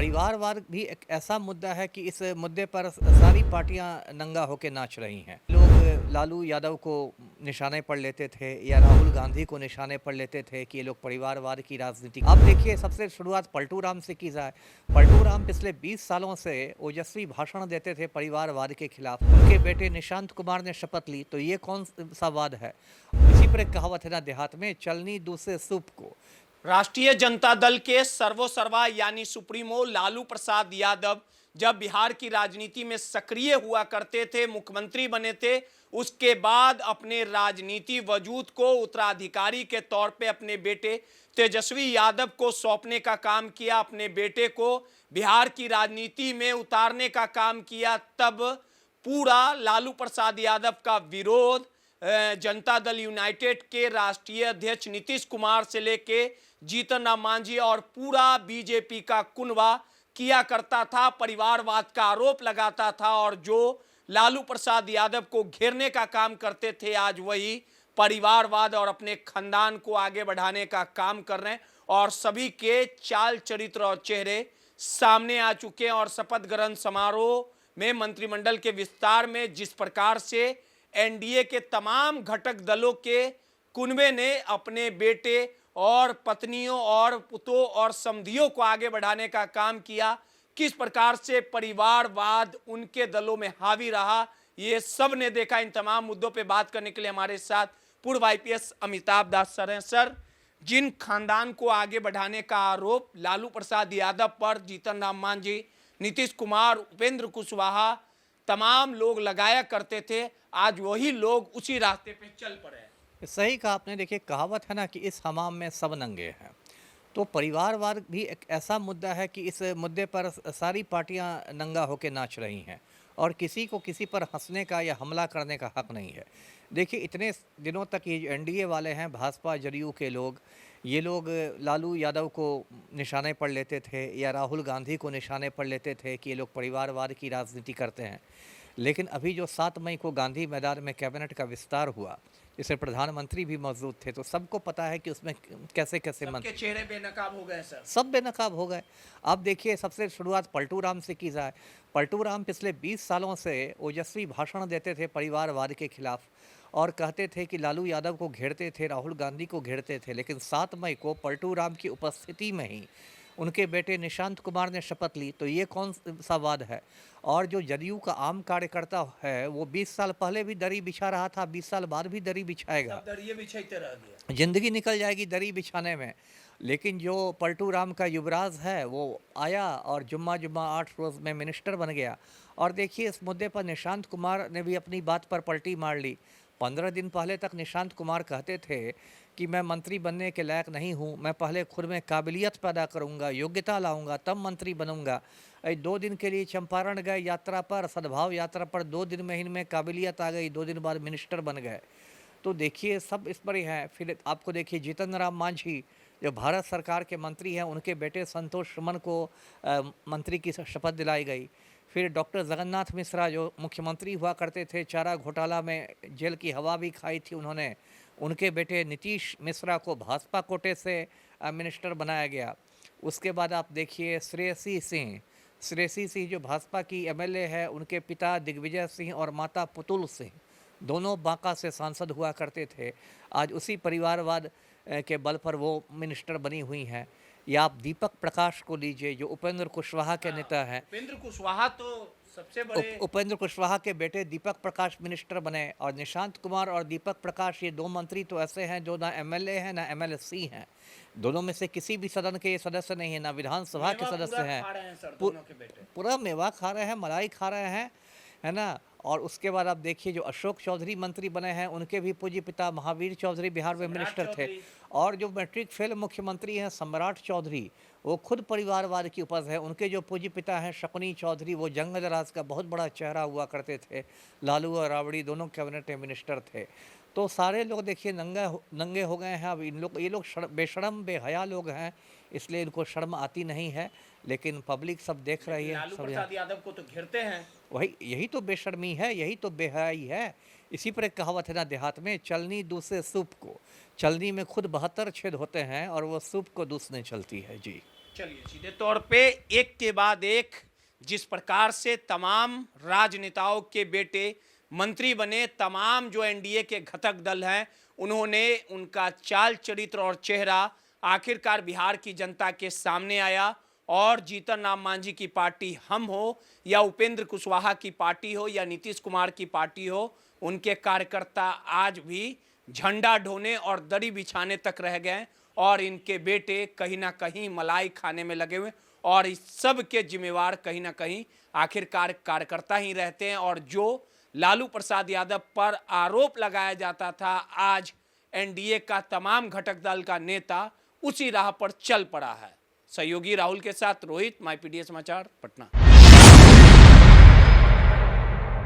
परिवारवाद भी एक ऐसा मुद्दा है कि इस मुद्दे पर सारी पार्टियां नंगा होकर नाच रही हैं। लोग लालू यादव को निशाने पर लेते थे या राहुल गांधी को निशाने पर लेते थे कि ये लोग परिवारवाद की राजनीति। अब देखिए, सबसे शुरुआत पलटू राम से की जाए। पलटू राम पिछले 20 सालों से ओजस्वी भाषण देते थे परिवारवाद के खिलाफ। उनके बेटे निशांत कुमार ने शपथ ली, तो ये कौन सा वाद है? इसी पर एक कहावत है ना देहात में, चलनी दूसरे सूप को। राष्ट्रीय जनता दल के सर्वोसर्वा यानी सुप्रीमो लालू प्रसाद यादव जब बिहार की राजनीति में सक्रिय हुआ करते थे, मुख्यमंत्री बने थे, उसके बाद अपने राजनीति वजूद को उत्तराधिकारी के तौर पे अपने बेटे तेजस्वी यादव को सौंपने का काम किया, अपने बेटे को बिहार की राजनीति में उतारने का काम किया। तब पूरा लालू प्रसाद यादव का विरोध जनता दल यूनाइटेड के राष्ट्रीय अध्यक्ष नीतीश कुमार से लेके जीतन राम मांझी और पूरा बीजेपी का कुनबा किया करता था, परिवारवाद का आरोप लगाता था और जो लालू प्रसाद यादव को घेरने का काम करते थे, आज वही परिवारवाद और अपने खानदान को आगे बढ़ाने का काम कर रहे हैं। और सभी के चाल चरित्र और चेहरे सामने आ चुके हैं। और शपथ ग्रहण समारोह में मंत्रिमंडल के विस्तार में जिस प्रकार से एनडीए के तमाम घटक दलों के कुनबे ने अपने बेटे और पत्नियों और पुतों और समधियों को आगे बढ़ाने का काम किया, किस प्रकार से परिवारवाद उनके दलों में हावी रहा, ये सब ने देखा। इन तमाम मुद्दों पे बात करने के लिए हमारे साथ पूर्व आईपीएस अमिताभ दास सर हैं। सर, जिन खानदान को आगे बढ़ाने का आरोप लालू प्रसाद यादव पर जीतन राम मांझी, नीतीश कुमार, उपेंद्र कुशवाहा तमाम लोग लगाया करते थे, आज वही लोग उसी रास्ते पे चल पड़े हैं। सही कहा आपने। देखिए, कहावत है ना कि इस हमाम में सब नंगे हैं। तो परिवारवाद भी एक ऐसा मुद्दा है कि इस मुद्दे पर सारी पार्टियां नंगा होकर नाच रही हैं और किसी को किसी पर हंसने का या हमला करने का हक नहीं है। देखिए, इतने दिनों तक ये एनडीए वाले हैं, भाजपा जदयू के लोग, ये लोग लालू यादव को निशाने पर लेते थे या राहुल गांधी को निशाने पर लेते थे कि ये लोग परिवारवाद की राजनीति करते हैं। लेकिन अभी जो 7 मई को गांधी मैदान में कैबिनेट का विस्तार हुआ, जिसमें प्रधानमंत्री भी मौजूद थे, तो सबको पता है कि उसमें कैसे कैसे सबके चेहरे बेनकाब हो गए सर। सब बेनकाब हो गए। अब देखिए, सबसे शुरुआत पलटू राम से की जाए। पलटू राम पिछले 20 सालों से ओजस्वी भाषण देते थे परिवारवाद के खिलाफ और कहते थे कि लालू यादव को घेरते थे, राहुल गांधी को घेरते थे। लेकिन 7 मई को पलटू राम की उपस्थिति में ही उनके बेटे निशांत कुमार ने शपथ ली, तो ये कौन सा वाद है? और जो जदयू का आम कार्यकर्ता है, वो 20 साल पहले भी दरी बिछा रहा था, 20 साल बाद भी दरी बिछाएगा। सब दरिये बिछाते रह गया, जिंदगी निकल जाएगी दरी बिछाने में। लेकिन जो पलटू राम का युवराज है, वो आया और जुम्मा 8 रोज़ में मिनिस्टर बन गया। और देखिए, इस मुद्दे पर निशांत कुमार ने भी अपनी बात पर पलटी मार ली। 15 दिन पहले तक निशांत कुमार कहते थे कि मैं मंत्री बनने के लायक नहीं हूँ, मैं पहले खुद में काबिलियत पैदा करूँगा, योग्यता लाऊंगा, तब मंत्री बनूंगा। 2 दिन के लिए चंपारण गए यात्रा पर, सद्भाव यात्रा पर, 2 दिन में इनमें काबिलियत आ गई, 2 दिन बाद मिनिस्टर बन गए। तो देखिए, सब इस पर ही है। फिर आपको देखिए, जीतन राम मांझी जो भारत सरकार के मंत्री हैं, उनके बेटे संतोष सुमन को मंत्री की शपथ दिलाई गई। फिर डॉक्टर जगन्नाथ मिश्रा जो मुख्यमंत्री हुआ करते थे, चारा घोटाला में जेल की हवा भी खाई थी उन्होंने, उनके बेटे नीतीश मिश्रा को भाजपा कोटे से मिनिस्टर बनाया गया। उसके बाद आप देखिए, श्रेयसी सिंह जो भाजपा की एमएलए है, उनके पिता दिग्विजय सिंह और माता पुतुल सिंह दोनों बांका से सांसद हुआ करते थे। आज उसी परिवारवाद के बल पर वो मिनिस्टर बनी हुई हैं। या आप दीपक प्रकाश को लीजिए, जो उपेंद्र कुशवाहा के नेता हैं। उपेंद्र कुशवाहा तो सबसे बड़े उपेंद्र कुशवाहा के बेटे दीपक प्रकाश मिनिस्टर बने। और निशांत कुमार और दीपक प्रकाश, ये 2 मंत्री तो ऐसे हैं जो ना एमएलए हैं ना एमएलसी हैं। दोनों में से किसी भी सदन के ये सदस्य नहीं है, ना विधानसभा के सदस्य हैं। पूरा मेवा खा रहे हैं, मलाई खा रहे हैं, है ना। और उसके बाद आप देखिए, जो अशोक चौधरी मंत्री बने हैं, उनके भी पूज्य पिता महावीर चौधरी बिहार में मिनिस्टर थे। और जो मैट्रिक फेल मुख्यमंत्री हैं सम्राट चौधरी, वो खुद परिवारवाद की उपज है। उनके जो पूज्य पिता हैं शकुनी चौधरी, वो जंगल राज का बहुत बड़ा चेहरा हुआ करते थे, लालू और राबड़ी दोनों कैबिनेट मिनिस्टर थे। तो सारे लोग देखिए नंगे हो गए हैं। अब ये लोग बेशर्म बेहया लोग हैं, इसलिए इनको शर्म आती नहीं है। लेकिन पब्लिक सब देख रही है। लालू प्रसाद यादव को तो घेरते हैं। वही, यही तो बेशर्मी है, यही तो बेहयाई है। इसी पर एक कहावत है ना देहात में, चलनी दूसरे सूप को। चलनी में खुद 72 छेद होते हैं और वो सूप को दूसने चलती है। जी। चलिए सीधे तौर पे एक के बाद एक जिस प्रकार से तमाम राजनेताओं के बेटे मंत्री बने, तमाम जो एनडीए के घटक दल हैं, उन्होंने उनका चाल चरित्र और चेहरा आखिरकार बिहार की जनता के सामने आया। और जीतन राम मांझी की पार्टी हम हो या उपेंद्र कुशवाहा की पार्टी हो या नीतीश कुमार की पार्टी हो, उनके कार्यकर्ता आज भी झंडा ढोने और दरी बिछाने तक रह गए और इनके बेटे कहीं ना कहीं मलाई खाने में लगे हुए। और इस सब के जिम्मेवार कहीं ना कहीं आखिरकार कार्यकर्ता ही रहते हैं। और जो लालू प्रसाद यादव पर आरोप लगाया जाता था, आज एनडीए का तमाम घटक दल का नेता उसी राह पर चल पड़ा है। सहयोगी राहुल के साथ रोहित, माई पीडीए समाचार, पटना।